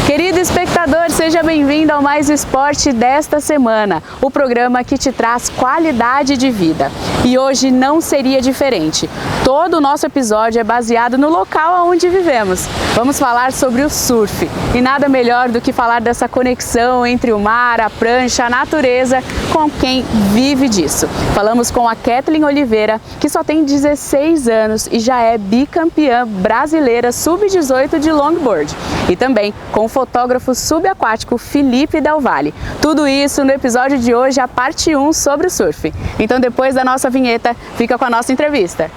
Querido espectador, seja bem-vindo ao Mais Esporte desta semana, o programa que te traz qualidade de vida. E hoje não seria diferente. Todo o nosso episódio é baseado no local onde vivemos. Vamos falar sobre o surf. E nada melhor do que falar dessa conexão entre o mar, a prancha, a natureza, com quem vive disso. Falamos com a Kathleen Oliveira, que só tem 16 anos e já é bicampeã brasileira sub-18 de longboard. E também com o fotógrafo subaquático Felipe Del Valle. Tudo isso no episódio de hoje, a parte 1 sobre o surf. Então depois da nossa vinheta, fica com a nossa entrevista.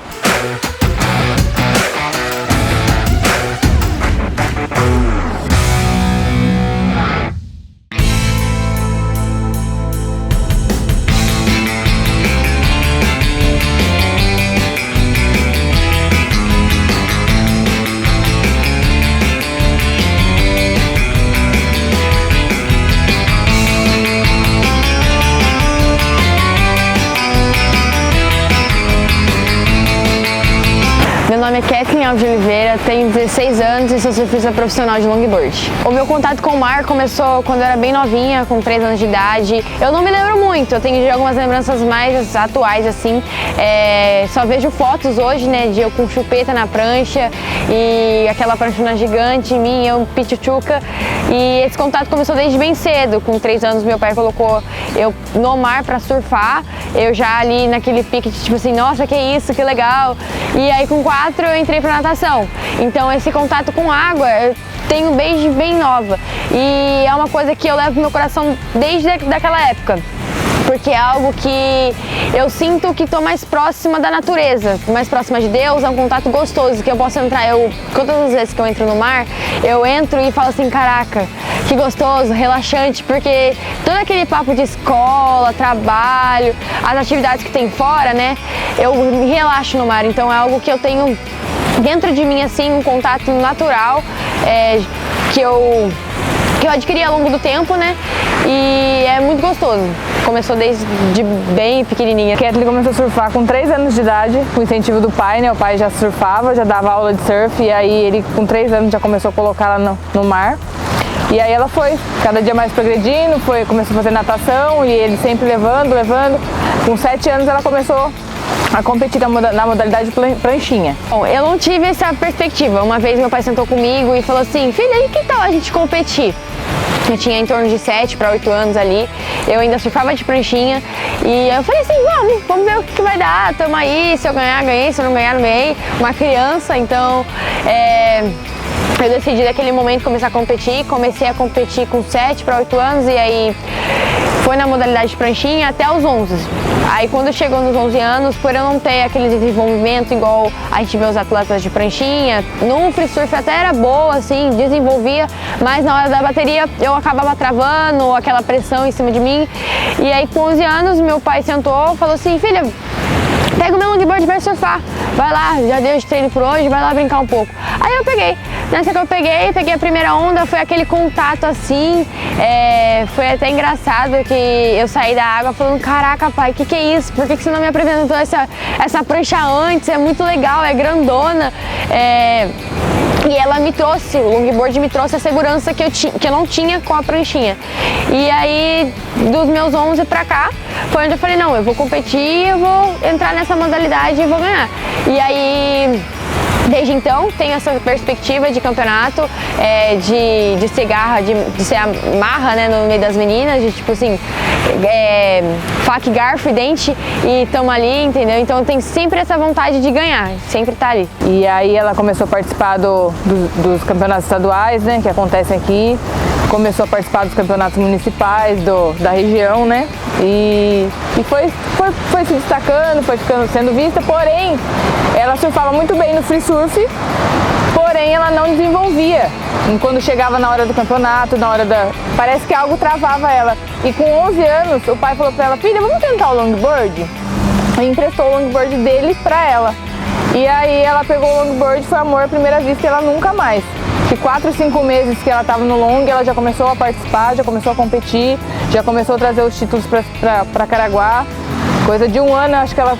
Meu nome é Kathleen de Oliveira, tenho 16 anos e sou surfista profissional de longboard. O meu contato com o mar começou quando eu era bem novinha, com 3 anos de idade. Eu não me lembro muito, eu tenho algumas lembranças mais atuais assim. Só vejo fotos hoje, né, de eu com chupeta na prancha e aquela pranchona gigante em mim, eu pichuchuca. E esse contato começou desde bem cedo. Com 3 anos meu pai colocou eu no mar para surfar. Eu já ali naquele pique de tipo assim, nossa, que isso, que legal. E aí com 4 eu entrei para natação. Então esse contato com água eu tenho desde bem nova. E é uma coisa que eu levo no meu coração desde daquela época. Porque é algo que eu sinto que estou mais próxima da natureza, mais próxima de Deus, é um contato gostoso, que eu posso entrar, todas as vezes que eu entro no mar, eu entro e falo assim, caraca, que gostoso, relaxante, porque todo aquele papo de escola, trabalho, as atividades que tem fora, né, eu me relaxo no mar, então é algo que eu tenho dentro de mim, assim, um contato natural, que eu adquiri ao longo do tempo, né, e é muito gostoso. Começou desde bem pequenininha. A Kathleen começou a surfar com 3 anos de idade, com incentivo do pai, né? O pai já surfava, já dava aula de surf e aí ele com 3 anos já começou a colocar ela no mar. E aí ela foi, cada dia mais progredindo, começou a fazer natação e ele sempre levando. Com 7 anos ela começou a competir na modalidade pranchinha. Bom, eu não tive essa perspectiva. Uma vez meu pai sentou comigo e falou assim, filha, e que tal a gente competir? Eu tinha em torno de 7 para 8 anos ali, eu ainda surfava de pranchinha e eu falei assim, vamos ver o que vai dar, tamo aí, se eu ganhar, ganhei, se eu não ganhar, não ganhei. Uma criança, então eu decidi naquele momento começar a competir, comecei a competir com 7 para 8 anos e aí foi na modalidade de pranchinha até os 11. Aí quando chegou nos 11 anos, por eu não ter aquele desenvolvimento igual a gente vê os atletas de pranchinha, no free surf até era boa, assim, desenvolvia, mas na hora da bateria eu acabava travando, aquela pressão em cima de mim. E aí com 11 anos meu pai sentou e falou assim, filha, pega o meu longboard e vai surfar. Vai lá, já deu de treino por hoje, vai lá brincar um pouco. Aí eu peguei. Nessa que eu peguei a primeira onda, foi aquele contato assim, foi até engraçado que eu saí da água falando, caraca pai, que é isso? Por que você não me apresentou essa prancha antes? É muito legal, é grandona. E ela me trouxe, o longboard me trouxe a segurança que eu não tinha com a pranchinha. E aí, dos meus 11 pra cá, foi onde eu falei, não, eu vou competir, eu vou entrar nessa modalidade e vou ganhar. E aí, desde então, tenho essa perspectiva de campeonato, de ser garra, de ser a marra, né, no meio das meninas, de tipo assim, faca, garfo e dente e tamo ali, entendeu? Então tem sempre essa vontade de ganhar, sempre tá ali. E aí ela começou a participar dos campeonatos estaduais, né, que acontecem aqui. Começou a participar dos campeonatos municipais da região, né? E foi se destacando, foi sendo vista, porém ela surfava muito bem no free surf, porém ela não desenvolvia. E quando chegava na hora do campeonato, parece que algo travava ela. E com 11 anos o pai falou pra ela, filha, vamos tentar o longboard? E emprestou o longboard dele pra ela. E aí ela pegou o longboard, foi amor à primeira vista e ela nunca mais. De 4 ou 5 meses que ela estava no long, ela já começou a participar, já começou a competir, já começou a trazer os títulos para Caraguá. Coisa de um ano, acho que ela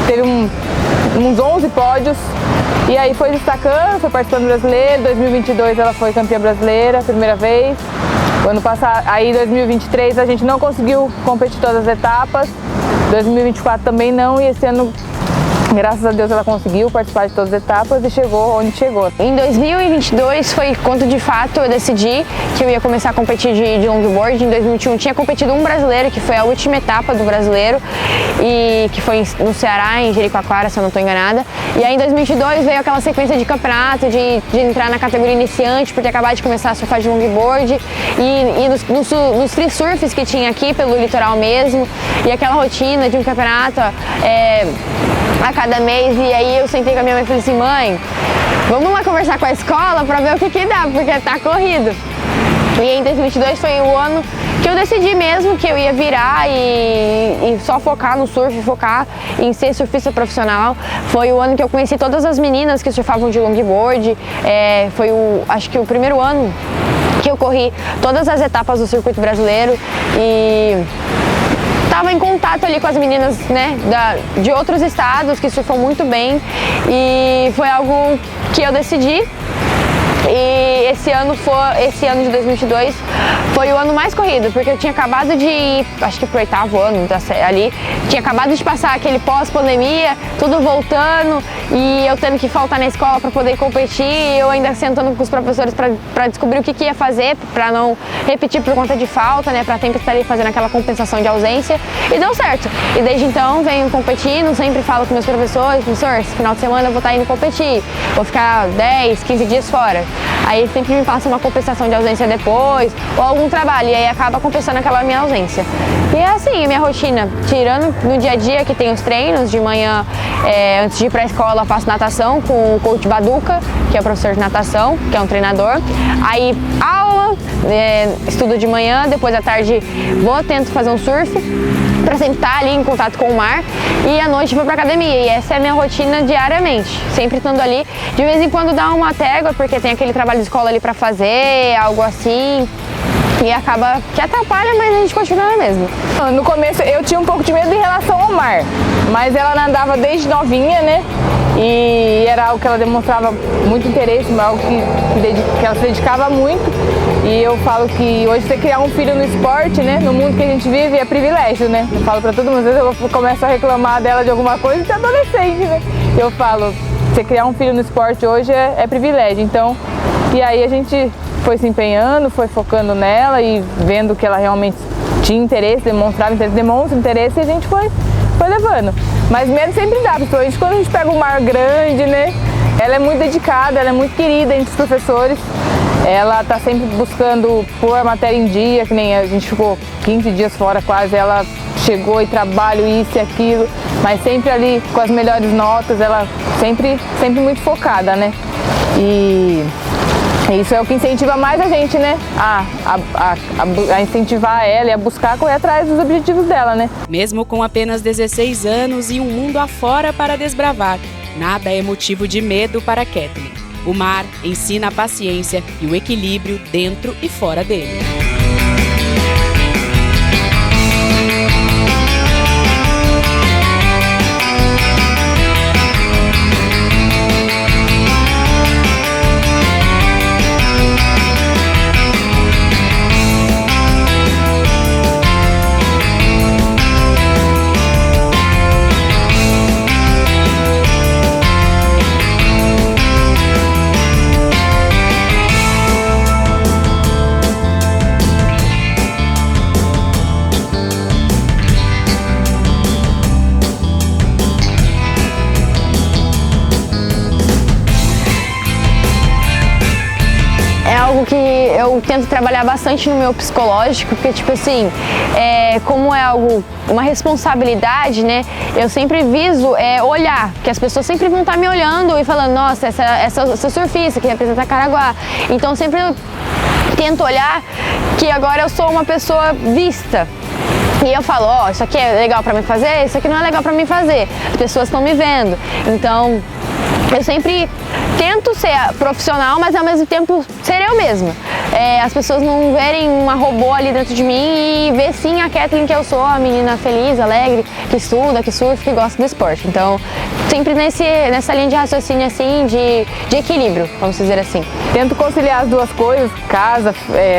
teve uns 11 pódios E aí foi destacando, foi participando do brasileiro. 2022 ela foi campeã brasileira, primeira vez. O ano passado, aí 2023 a gente não conseguiu competir todas as etapas. 2024 também não, e esse ano, graças a Deus, ela conseguiu participar de todas as etapas e chegou onde chegou. Em 2022 foi quando de fato eu decidi que eu ia começar a competir de longboard. Em 2021 tinha competido um brasileiro, que foi a última etapa do brasileiro, e que foi no Ceará, em Jericoacoara, se eu não estou enganada. E aí em 2022 veio aquela sequência de campeonato, de entrar na categoria iniciante, por ter acabado de começar a surfar de longboard, e nos free surfs que tinha aqui pelo litoral mesmo, e aquela rotina de um campeonato a cada mês. E aí eu sentei com a minha mãe e falei assim: mãe, vamos lá conversar com a escola pra ver o que dá, porque tá corrido. E em 2022 foi o ano que eu decidi mesmo que eu ia virar e só focar no surf, focar em ser surfista profissional. Foi o ano que eu conheci todas as meninas que surfavam de longboard. Foi acho que o primeiro ano que eu corri todas as etapas do circuito brasileiro e estava em contato ali com as meninas, né, de outros estados que surfam muito bem, e foi algo que eu decidi. E esse ano de 2022 foi o ano mais corrido, porque eu tinha acabado de ir, acho que pro 8º ano ali, tinha acabado de passar aquele pós-pandemia, tudo voltando, e eu tendo que faltar na escola para poder competir, eu ainda sentando com os professores para descobrir o que ia fazer, para não repetir por conta de falta, né, para sempre estar ali fazendo aquela compensação de ausência, e deu certo. E desde então venho competindo, sempre falo com meus professores: professor, esse final de semana eu vou estar indo competir, vou ficar 10, 15 dias fora. Aí sempre me passa uma compensação de ausência depois, ou algum trabalho, e aí acaba compensando aquela minha ausência. E é assim a minha rotina, tirando no dia a dia que tem os treinos, de manhã, antes de ir para a escola, eu faço natação com o coach Baduca, que é o professor de natação, que é um treinador. Aí aula, estudo de manhã, depois à tarde tento fazer um surf, para sempre estar ali em contato com o mar, e à noite vou para academia. E essa é a minha rotina diariamente, sempre estando ali. De vez em quando dá uma trégua, porque tem aquele trabalho de escola ali para fazer, algo assim, e acaba que atrapalha, mas a gente continua mesmo. No começo eu tinha um pouco de medo em relação ao mar, mas ela nadava desde novinha, né? E era algo que ela demonstrava muito interesse, algo que ela se dedicava muito. E eu falo que hoje você criar um filho no esporte, né, no mundo que a gente vive, é privilégio, né? Eu falo pra todo mundo, às vezes eu começo a reclamar dela de alguma coisa de adolescente, né? Eu falo, você criar um filho no esporte hoje é privilégio. Então, e aí a gente foi se empenhando, foi focando nela e vendo que ela realmente tinha interesse, demonstra interesse, e a gente foi levando. Mas medo sempre dá, principalmente quando a gente pega um mar grande, né? Ela é muito dedicada, ela é muito querida entre os professores. Ela tá sempre buscando pôr a matéria em dia, que nem a gente ficou 15 dias fora quase, ela chegou e trabalha isso e aquilo, mas sempre ali com as melhores notas, ela sempre muito focada, né? E isso é o que incentiva mais a gente, né? A incentivar ela e a buscar correr atrás dos objetivos dela, né? Mesmo com apenas 16 anos e um mundo afora para desbravar, nada é motivo de medo para Kathleen. O mar ensina a paciência e o equilíbrio dentro e fora dele. Que eu tento trabalhar bastante no meu psicológico, porque tipo assim, como é algo, uma responsabilidade, né? Eu sempre viso olhar, que as pessoas sempre vão estar me olhando e falando: nossa, essa surfista que representa Caraguá. Então sempre eu tento olhar que agora eu sou uma pessoa vista. E eu falo: ó, isso aqui é legal pra mim fazer, isso aqui não é legal pra mim fazer. As pessoas estão me vendo. Então eu sempre tento ser profissional, mas ao mesmo tempo ser eu mesma. As pessoas não verem uma robô ali dentro de mim e ver sim a Kathleen que eu sou, a menina feliz, alegre, que estuda, que surfa, que gosta do esporte. Então, sempre nessa linha de raciocínio assim, de equilíbrio, vamos dizer assim. Tento conciliar as duas coisas, casa,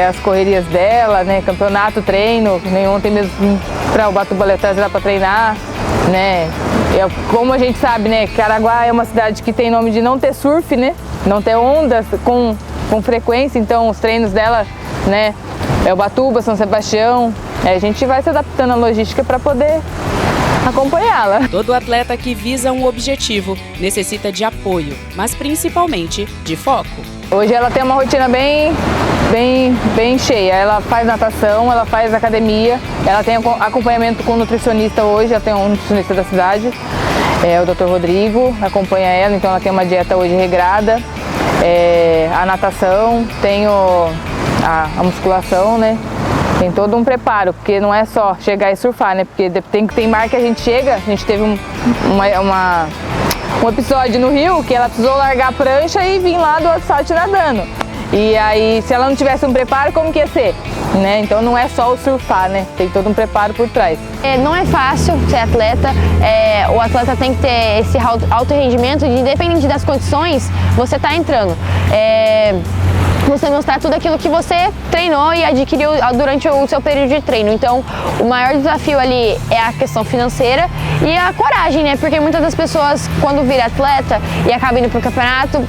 as correrias dela, né, campeonato, treino, nem ontem mesmo para o Ubatuba dá para treinar, né? Como a gente sabe, né, Caraguá é uma cidade que tem nome de não ter surf, né, não ter ondas com frequência, então os treinos dela, né, é Ubatuba, São Sebastião, a gente vai se adaptando à logística para poder acompanhá-la. Todo atleta que visa um objetivo necessita de apoio, mas principalmente de foco. Hoje ela tem uma rotina bem cheia. Ela faz natação, ela faz academia, ela tem acompanhamento com nutricionista hoje, ela tem um nutricionista da cidade, o Dr. Rodrigo, acompanha ela, então ela tem uma dieta hoje regrada. A natação, tem a musculação, né? Tem todo um preparo, porque não é só chegar e surfar, né? Porque tem mar que a gente chega, a gente teve um episódio no Rio que ela precisou largar a prancha e vir lá do asfalto nadando. E aí, se ela não tivesse um preparo, como que ia ser? Né? Então não é só o surfar, né? Tem todo um preparo por trás. Não é fácil ser atleta, o atleta tem que ter esse alto rendimento, independente das condições, você está entrando. Você mostrar tudo aquilo que você treinou e adquiriu durante o seu período de treino. Então, o maior desafio ali é a questão financeira e a coragem, né? Porque muitas das pessoas, quando vira atleta e acaba indo pro campeonato,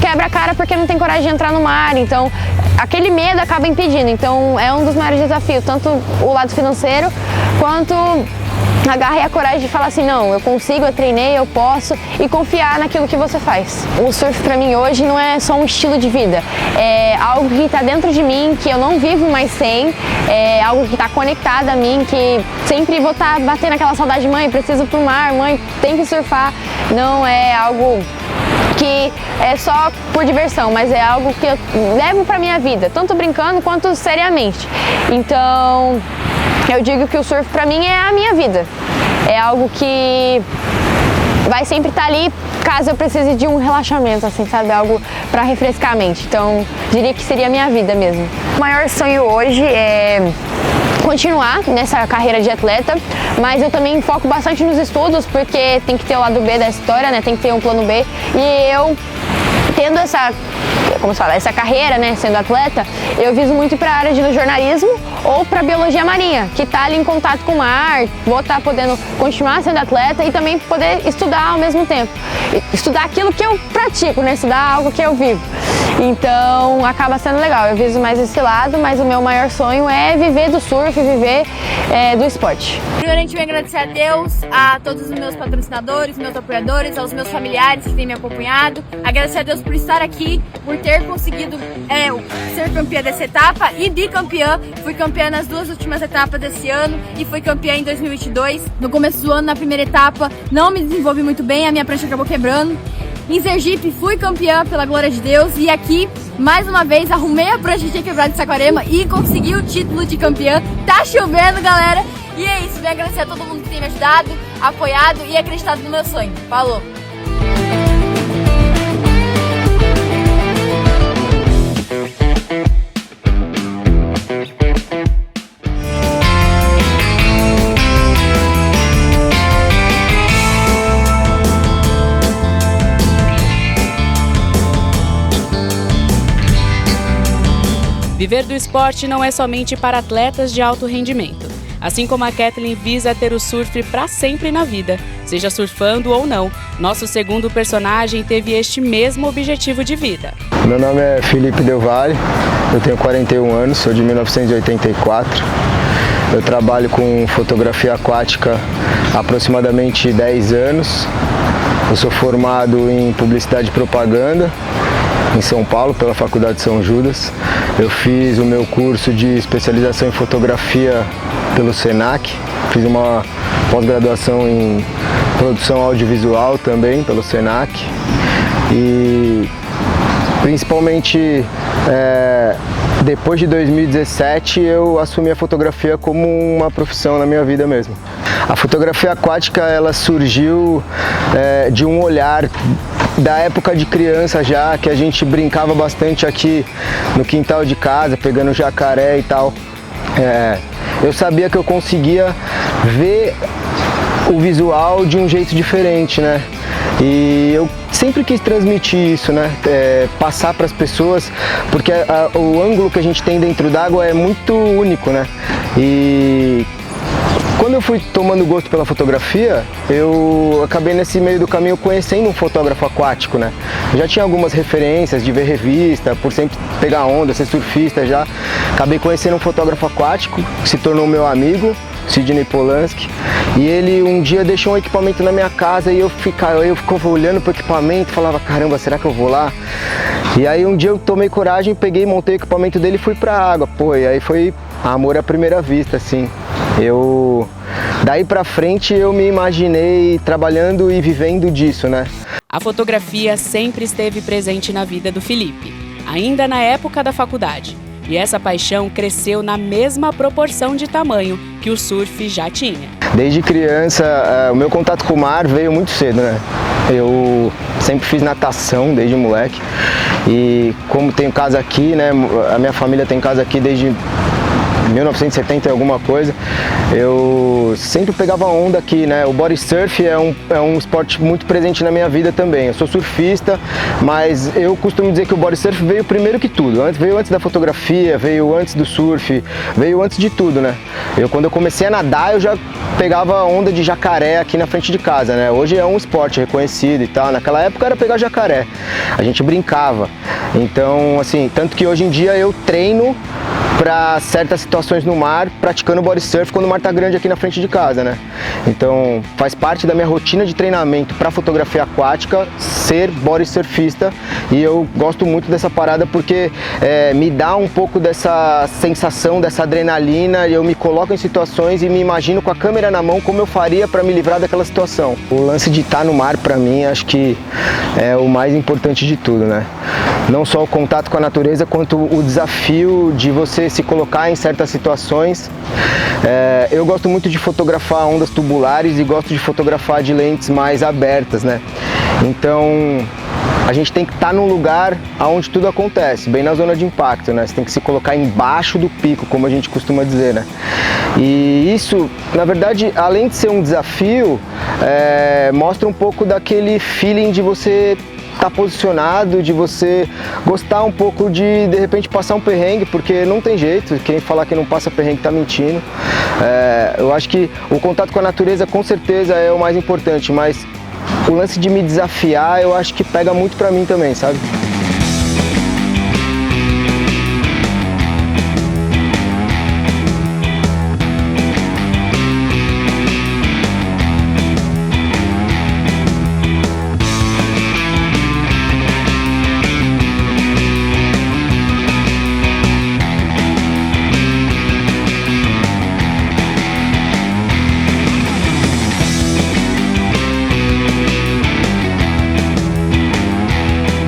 quebra a cara porque não tem coragem de entrar no mar. Então, aquele medo acaba impedindo. Então, é um dos maiores desafios, tanto o lado financeiro quanto a garra e a coragem de falar assim, não, eu consigo, eu treinei, eu posso, e confiar naquilo que você faz. O surf para mim hoje não é só um estilo de vida, é algo que está dentro de mim, que eu não vivo mais sem, é algo que está conectado a mim, que sempre vou estar batendo aquela saudade, mãe, preciso ir pro mar, mãe, tem que surfar. Não é algo que é só por diversão, mas é algo que eu levo para minha vida, tanto brincando quanto seriamente. Então, eu digo que o surf para mim é a minha vida. É algo que vai sempre estar ali caso eu precise de um relaxamento, assim, sabe? Algo para refrescar a mente. Então, diria que seria a minha vida mesmo. O maior sonho hoje é continuar nessa carreira de atleta, mas eu também foco bastante nos estudos, porque tem que ter o lado B da história, né? Tem que ter um plano B. E eu, tendo essa carreira, né, sendo atleta, eu viso muito para a área de jornalismo ou para biologia marinha, que está ali em contato com o mar, vou estar podendo continuar sendo atleta e também poder estudar ao mesmo tempo. Estudar aquilo que eu pratico, né, estudar algo que eu vivo. Então, acaba sendo legal, eu viso mais esse lado, mas o meu maior sonho é viver do surf, viver do esporte. Primeiramente, eu venho agradecer a Deus, a todos os meus patrocinadores, meus apoiadores, aos meus familiares que têm me acompanhado. Agradecer a Deus por estar aqui, por ter conseguido ser campeã dessa etapa e bicampeã. Fui campeã nas duas últimas etapas desse ano e fui campeã em 2022. No começo do ano, na primeira etapa, não me desenvolvi muito bem, a minha prancha acabou quebrando. Em Sergipe, fui campeã pela glória de Deus e aqui, mais uma vez, arrumei a prancha que tinha quebrado de Saquarema e consegui o título de campeã. Tá chovendo, galera! E é isso, venho agradecer a todo mundo que tem me ajudado, apoiado e acreditado no meu sonho. Falou! Viver do esporte não é somente para atletas de alto rendimento. Assim como a Kathleen visa ter o surf para sempre na vida, seja surfando ou não, nosso segundo personagem teve este mesmo objetivo de vida. Meu nome é Felipe Del Valle, eu tenho 41 anos, sou de 1984. Eu trabalho com fotografia aquática há aproximadamente 10 anos. Eu sou formado em publicidade e propaganda em São Paulo, pela Faculdade de São Judas. Eu fiz o meu curso de especialização em fotografia pelo Senac, fiz uma pós-graduação em produção audiovisual também pelo Senac e principalmente depois de 2017 eu assumi a fotografia como uma profissão na minha vida mesmo. A fotografia aquática ela surgiu de um olhar da época de criança já, que a gente brincava bastante aqui no quintal de casa, pegando jacaré e tal. Eu sabia que eu conseguia ver o visual de um jeito diferente, né? E eu sempre quis transmitir isso, né? Passar para as pessoas, porque o ângulo que a gente tem dentro d'água é muito único, né? E quando eu fui tomando gosto pela fotografia, eu acabei nesse meio do caminho conhecendo um fotógrafo aquático, né? Eu já tinha algumas referências de ver revista, por sempre pegar onda, ser surfista já. Acabei conhecendo um fotógrafo aquático, que se tornou meu amigo, Sidney Polanski. E ele um dia deixou um equipamento na minha casa e eu ficava olhando pro equipamento e falava, caramba, será que eu vou lá? E aí um dia eu tomei coragem, peguei, montei o equipamento dele e fui pra água, pô, e aí foi amor à primeira vista, assim. Daí pra frente eu me imaginei trabalhando e vivendo disso, né? A fotografia sempre esteve presente na vida do Felipe, ainda na época da faculdade. E essa paixão cresceu na mesma proporção de tamanho que o surf já tinha. Desde criança, o meu contato com o mar veio muito cedo, né? Eu sempre fiz natação desde moleque. E como tenho casa aqui, né? A minha família tem casa aqui desde 1970 e alguma coisa, eu sempre pegava onda aqui, né? O body surf é um esporte muito presente na minha vida também. Eu sou surfista, mas eu costumo dizer que o body surf veio primeiro que tudo. Veio antes da fotografia, veio antes do surf, veio antes de tudo, né? Quando eu comecei a nadar, eu já pegava onda de jacaré aqui na frente de casa, né? Hoje é um esporte reconhecido e tal. Naquela época era pegar jacaré. A gente brincava. Então, assim, tanto que hoje em dia eu treino para certas situações no mar, praticando body surf quando o mar tá grande aqui na frente de casa, né? Então faz parte da minha rotina de treinamento para fotografia aquática ser body surfista, e eu gosto muito dessa parada porque me dá um pouco dessa sensação, dessa adrenalina, e eu me coloco em situações e me imagino com a câmera na mão como eu faria para me livrar daquela situação. O lance de estar no mar para mim acho que é o mais importante de tudo, né? Não só o contato com a natureza, quanto o desafio de você se colocar em certas situações. Eu gosto muito de fotografar ondas tubulares e gosto de fotografar de lentes mais abertas, né? Então a gente tem que estar num lugar onde tudo acontece, bem na zona de impacto, né? Você tem que se colocar embaixo do pico, como a gente costuma dizer, né? E isso, na verdade, além de ser um desafio, mostra um pouco daquele feeling de você estar posicionado, de você gostar um pouco de repente passar um perrengue, porque não tem jeito, quem falar que não passa perrengue tá mentindo. Eu acho que o contato com a natureza com certeza é o mais importante, mas o lance de me desafiar eu acho que pega muito pra mim também, sabe?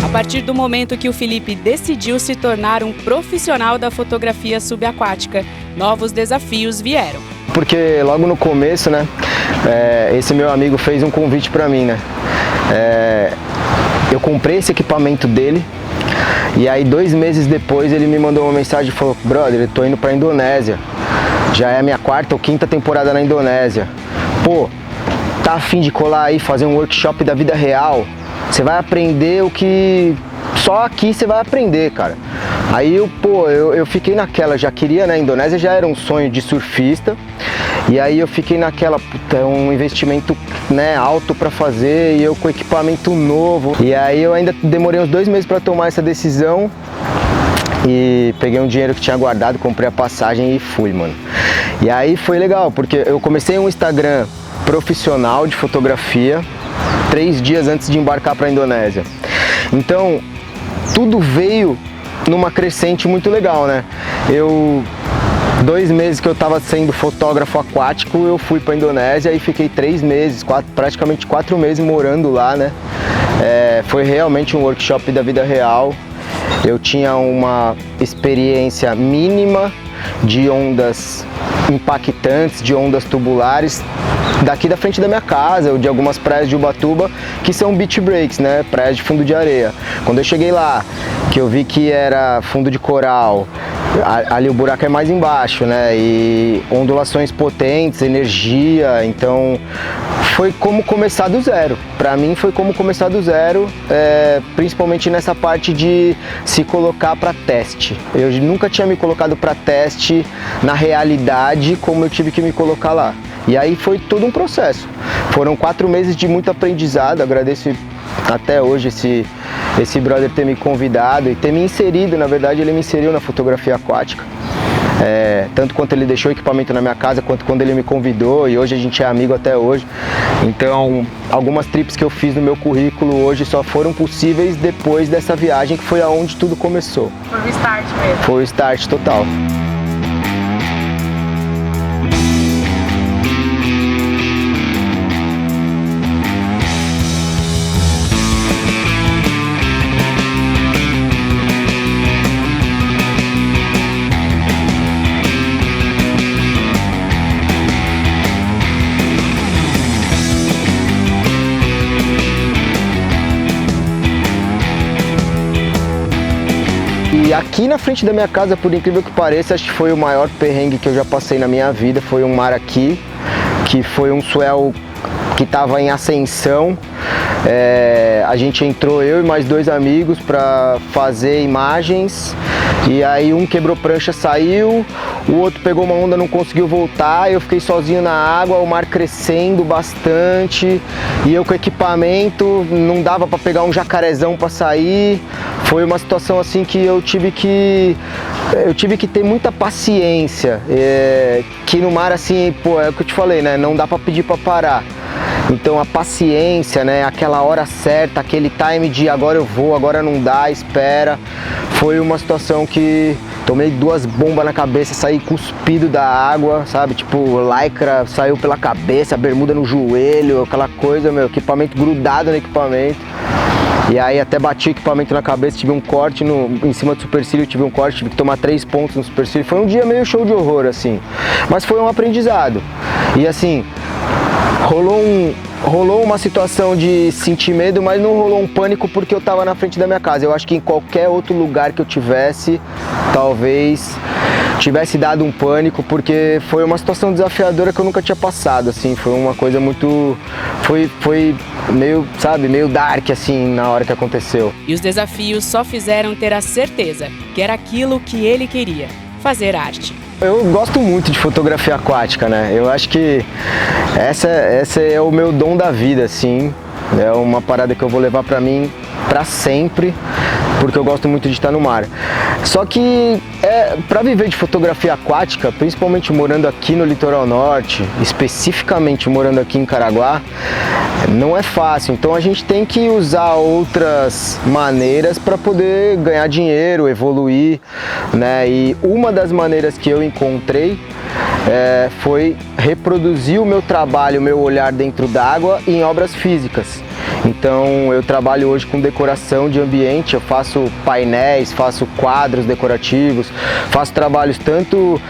A partir do momento que o Felipe decidiu se tornar um profissional da fotografia subaquática, novos desafios vieram. Porque logo no começo, né, esse meu amigo fez um convite para mim, né? Eu comprei esse equipamento dele e aí 2 meses depois ele me mandou uma mensagem e falou: brother, eu tô indo pra Indonésia, já é a minha 4ª ou 5ª temporada na Indonésia. Pô, tá a fim de colar aí, fazer um workshop da vida real? Você vai aprender o que só aqui você vai aprender, cara. Aí eu fiquei naquela, já queria, né? A Indonésia já era um sonho de surfista. E aí eu fiquei naquela, puta, um investimento, né, alto para fazer, e eu com equipamento novo. E aí eu ainda demorei uns 2 meses para tomar essa decisão. E peguei um dinheiro que tinha guardado, comprei a passagem e fui, mano. E aí foi legal, porque eu comecei um Instagram profissional de fotografia 3 dias antes de embarcar para a Indonésia. Então, tudo veio numa crescente muito legal, né? 2 meses que eu estava sendo fotógrafo aquático, eu fui para a Indonésia e fiquei 3 meses, praticamente 4 meses morando lá, né? Foi realmente um workshop da vida real. eu tinha uma experiência mínima de ondas impactantes, de ondas tubulares daqui da frente da minha casa ou de algumas praias de Ubatuba que são beach breaks, né? Praias de fundo de areia. Quando eu cheguei lá, que eu vi que era fundo de coral, ali o buraco é mais embaixo, né? E ondulações potentes, energia, então foi como começar do zero. Para mim foi como começar do zero, principalmente nessa parte de se colocar para teste. Eu nunca tinha me colocado para teste na realidade como eu tive que me colocar lá. E aí foi todo um processo. Foram 4 meses de muito aprendizado. Agradeço até hoje esse brother ter me convidado e ter me inserido. Na verdade, ele me inseriu na fotografia aquática. Tanto quanto ele deixou equipamento na minha casa, quanto quando ele me convidou, e hoje a gente é amigo até hoje. Então, algumas trips que eu fiz no meu currículo hoje só foram possíveis depois dessa viagem, que foi aonde tudo começou. Foi o start mesmo. Foi o start total. E aqui na frente da minha casa, por incrível que pareça, acho que foi o maior perrengue que eu já passei na minha vida. Foi um mar aqui, que foi um swell que estava em ascensão. A gente entrou, eu e mais 2 amigos, para fazer imagens. E aí um quebrou prancha, saiu, o outro pegou uma onda, não conseguiu voltar, eu fiquei sozinho na água, o mar crescendo bastante, e eu com equipamento, não dava para pegar um jacarezão para sair. Foi uma situação assim que eu tive que ter muita paciência, que no mar assim, pô, é o que eu te falei, né, não dá para pedir para parar. Então a paciência, né, aquela hora certa, aquele time de agora eu vou, agora não dá, espera. Foi uma situação que tomei 2 bombas na cabeça, saí cuspido da água, sabe? Tipo, lycra saiu pela cabeça, bermuda no joelho, aquela coisa, meu, equipamento grudado no equipamento. E aí até bati o equipamento na cabeça, tive um corte em cima do supercílio, tive que tomar 3 pontos no supercílio. Foi um dia meio show de horror, assim. Mas foi um aprendizado. E assim, rolou uma situação de sentir medo, mas não rolou um pânico porque eu tava na frente da minha casa. Eu acho que em qualquer outro lugar que eu tivesse, talvez tivesse dado um pânico, porque foi uma situação desafiadora que eu nunca tinha passado, assim. Foi uma coisa muito... Foi meio, sabe, meio dark, assim, na hora que aconteceu. E os desafios só fizeram ter a certeza que era aquilo que ele queria, fazer arte. Eu gosto muito de fotografia aquática, né? Eu acho que essa é o meu dom da vida, assim. É uma parada que eu vou levar pra mim pra sempre, porque eu gosto muito de estar no mar. Só que para viver de fotografia aquática, principalmente morando aqui no litoral norte, especificamente morando aqui em Caraguá, não é fácil. Então a gente tem que usar outras maneiras para poder ganhar dinheiro, evoluir, né? E uma das maneiras que eu encontrei foi reproduzir o meu trabalho, o meu olhar dentro d'água em obras físicas. Então eu trabalho hoje com decoração de ambiente, eu faço painéis, faço quadros decorativos, faço trabalhos tanto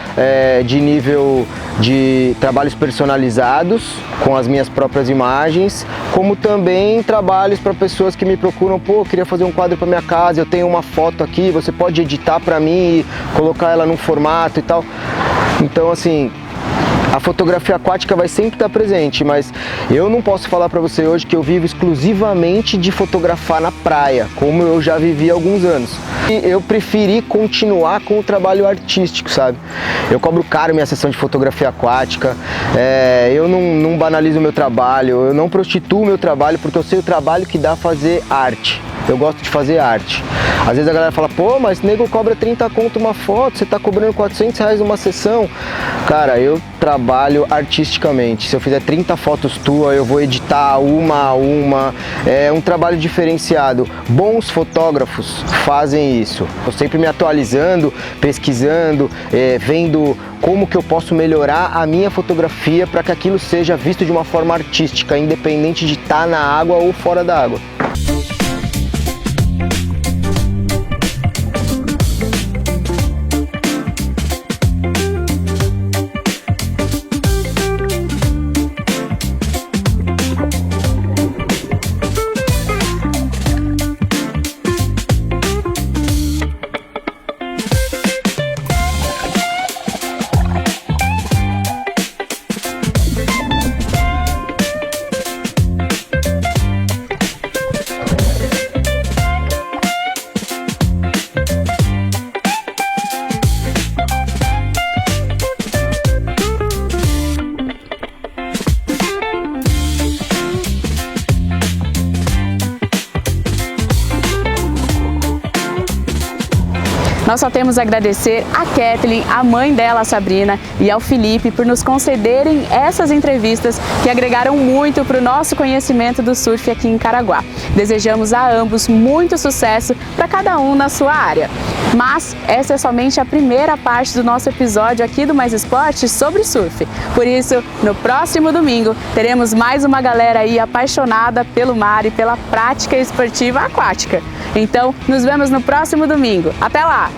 de nível de trabalhos personalizados com as minhas próprias imagens, como também trabalhos para pessoas que me procuram, pô, eu queria fazer um quadro para minha casa, eu tenho uma foto aqui, você pode editar para mim e colocar ela num formato e tal. Então assim, a fotografia aquática vai sempre estar presente, mas eu não posso falar para você hoje que eu vivo exclusivamente de fotografar na praia, como eu já vivi há alguns anos. E eu preferi continuar com o trabalho artístico, sabe? Eu cobro caro minha sessão de fotografia aquática, eu não banalizo o meu trabalho, eu não prostituo o meu trabalho, porque eu sei o trabalho que dá a fazer arte. Eu gosto de fazer arte. Às vezes a galera fala, pô, mas nego cobra 30 conto uma foto, você tá cobrando 400 reais uma sessão. Cara, eu trabalho artisticamente. Se eu fizer 30 fotos tuas, eu vou editar uma a uma. É um trabalho diferenciado. Bons fotógrafos fazem isso. Eu sempre me atualizando, pesquisando, vendo como que eu posso melhorar a minha fotografia para que aquilo seja visto de uma forma artística, independente de estar na água ou fora da água. Nós só temos a agradecer a Kathleen, a mãe dela, a Sabrina, e ao Felipe por nos concederem essas entrevistas que agregaram muito para o nosso conhecimento do surf aqui em Caraguá. Desejamos a ambos muito sucesso para cada um na sua área. Mas essa é somente a primeira parte do nosso episódio aqui do Mais Esporte sobre surf. Por isso, no próximo domingo, teremos mais uma galera aí apaixonada pelo mar e pela prática esportiva aquática. Então, nos vemos no próximo domingo. Até lá!